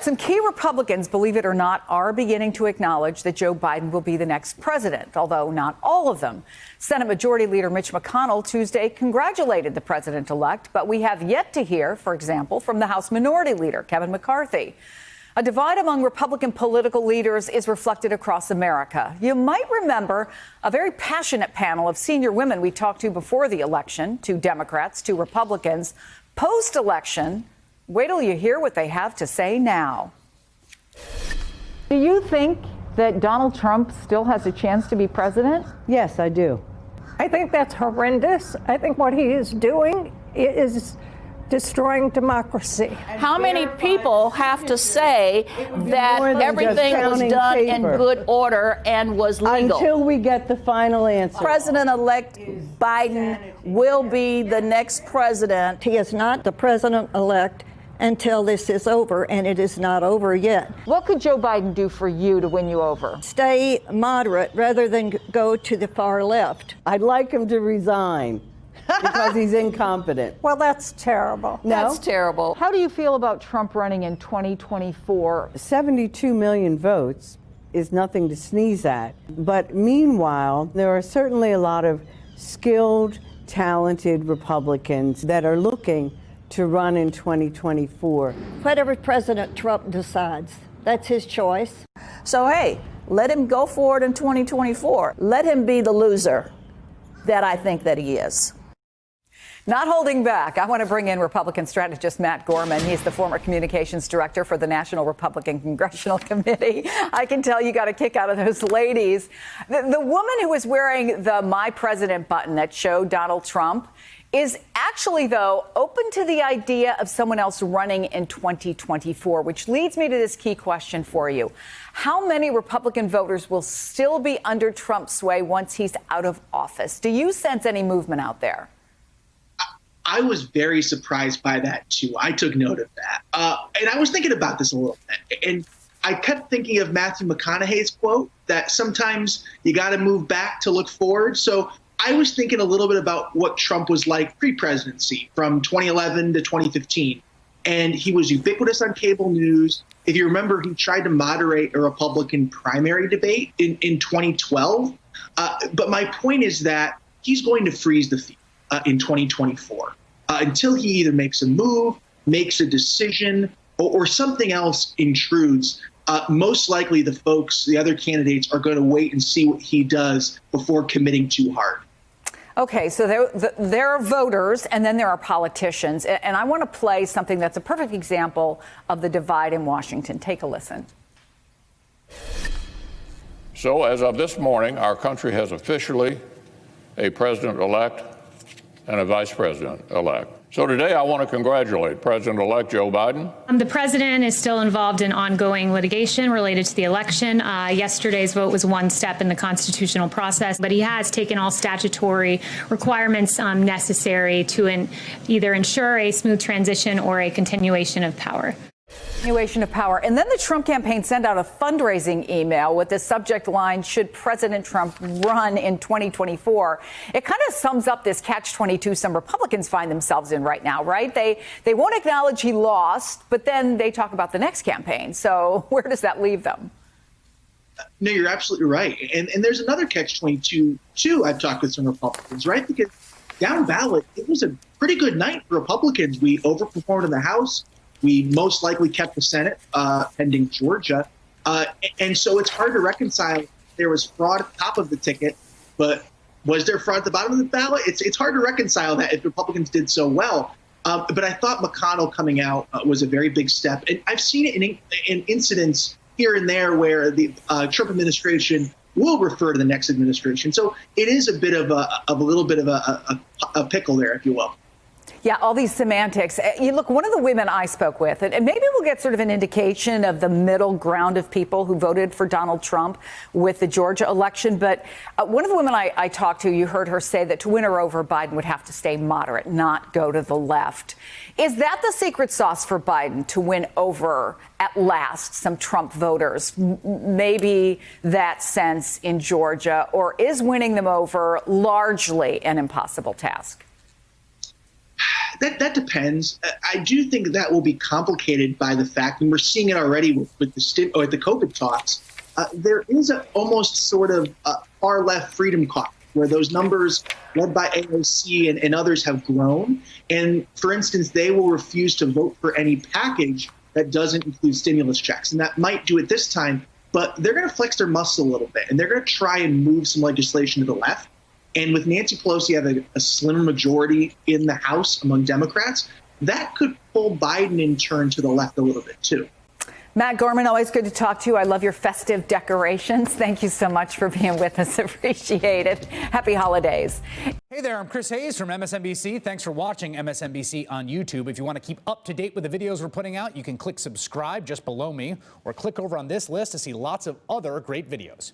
Some key Republicans, believe it or not, are beginning to acknowledge that Joe Biden will be the next president, although not all of them. Senate Majority Leader Mitch McConnell Tuesday congratulated the president-elect, but we have yet to hear, for example, from the House Minority Leader Kevin McCarthy. A divide among Republican political leaders is reflected across America. You might remember a very passionate panel of senior women we talked to before the election, 2 Democrats, 2 Republicans. Post-election, wait till you hear what they have to say now. Do you think that Donald Trump still has a chance to be president? Yes, I do. I think that's horrendous. I think what he is doing is destroying democracy. How many people have to say that everything was done in good order and was legal? Until we get the final answer. President-elect Biden will be the next president. He is not the president-elect until this is over, and it is not over yet. What could Joe Biden do for you to win you over? Stay moderate rather than go to the far left. I'd like him to resign because he's incompetent. Well, that's terrible. No? That's terrible. How do you feel about Trump running in 2024? 72 million votes is nothing to sneeze at. But meanwhile, there are certainly a lot of skilled, talented Republicans that are looking to run in 2024. Whatever President Trump decides, that's his choice. So, hey, let him go forward in 2024. Let him be the loser that I think that he is. Not holding back, I want to bring in Republican strategist Matt Gorman. He's the former communications director for the National Republican Congressional Committee. I can tell you got a kick out of those ladies. The woman who was wearing the My President button that showed Donald Trump is actually, though, open to the idea of someone else running in 2024, which leads me to this key question for you. How many Republican voters will still be under Trump's sway once he's out of office? Do you sense any movement out there? I was very surprised by that, too. I took note of that. And I was thinking about this a little bit. And I kept thinking of Matthew McConaughey's quote that sometimes you got to move back to look forward. So I was thinking a little bit about what Trump was like pre-presidency from 2011 to 2015. And he was ubiquitous on cable news. If you remember, he tried to moderate a Republican primary debate in 2012. But my point is that he's going to freeze the field in 2024 until he either makes a move, makes a decision, or something else intrudes. Most likely the other candidates are going to wait and see what he does before committing too hard. Okay, so there are voters and then there are politicians. And I want to play something that's a perfect example of the divide in Washington. Take a listen. So as of this morning, our country has officially a president-elect and a vice president-elect. So today I want to congratulate President-elect Joe Biden. The president is still involved in ongoing litigation related to the election. Yesterday's vote was one step in the constitutional process, but he has taken all statutory requirements necessary to either ensure a smooth transition or a continuation of power. Continuation of power. And then the Trump campaign sent out a fundraising email with the subject line, "Should President Trump run in 2024?" It kind of sums up this catch-22 some Republicans find themselves in right now, right? They won't acknowledge he lost, but then they talk about the next campaign. So where does that leave them? No, you're absolutely right. And there's another catch-22 too. I've talked with some Republicans, right? Because down ballot, it was a pretty good night for Republicans. We overperformed in the House. We most likely kept the Senate, pending Georgia. And so it's hard to reconcile. There was fraud at the top of the ticket, but was there fraud at the bottom of the ballot? It's hard to reconcile that if Republicans did so well. But I thought McConnell coming out was a very big step. And I've seen it in incidents here and there where the Trump administration will refer to the next administration. So it is a bit of a little bit of a pickle there, if you will. Yeah, all these semantics. You look, one of the women I spoke with, and maybe we'll get sort of an indication of the middle ground of people who voted for Donald Trump with the Georgia election. But one of the women I talked to, you heard her say that to win her over, Biden would have to stay moderate, not go to the left. Is that the secret sauce for Biden to win over, at last, some Trump voters? Maybe that sense in Georgia, or is winning them over largely an impossible task? That depends. I do think that will be complicated by the fact, and we're seeing it already with the COVID talks. There is almost sort of far left freedom caucus where those numbers led by AOC and others have grown. And for instance, they will refuse to vote for any package that doesn't include stimulus checks. And that might do it this time, but they're going to flex their muscle a little bit and they're going to try and move some legislation to the left. And with Nancy Pelosi having a slimmer majority in the House among Democrats, that could pull Biden in turn to the left a little bit, too. Matt Gorman, always good to talk to you. I love your festive decorations. Thank you so much for being with us. Appreciate it. Happy holidays. Hey there, I'm Chris Hayes from MSNBC. Thanks for watching MSNBC on YouTube. If you want to keep up to date with the videos we're putting out, you can click subscribe just below me or click over on this list to see lots of other great videos.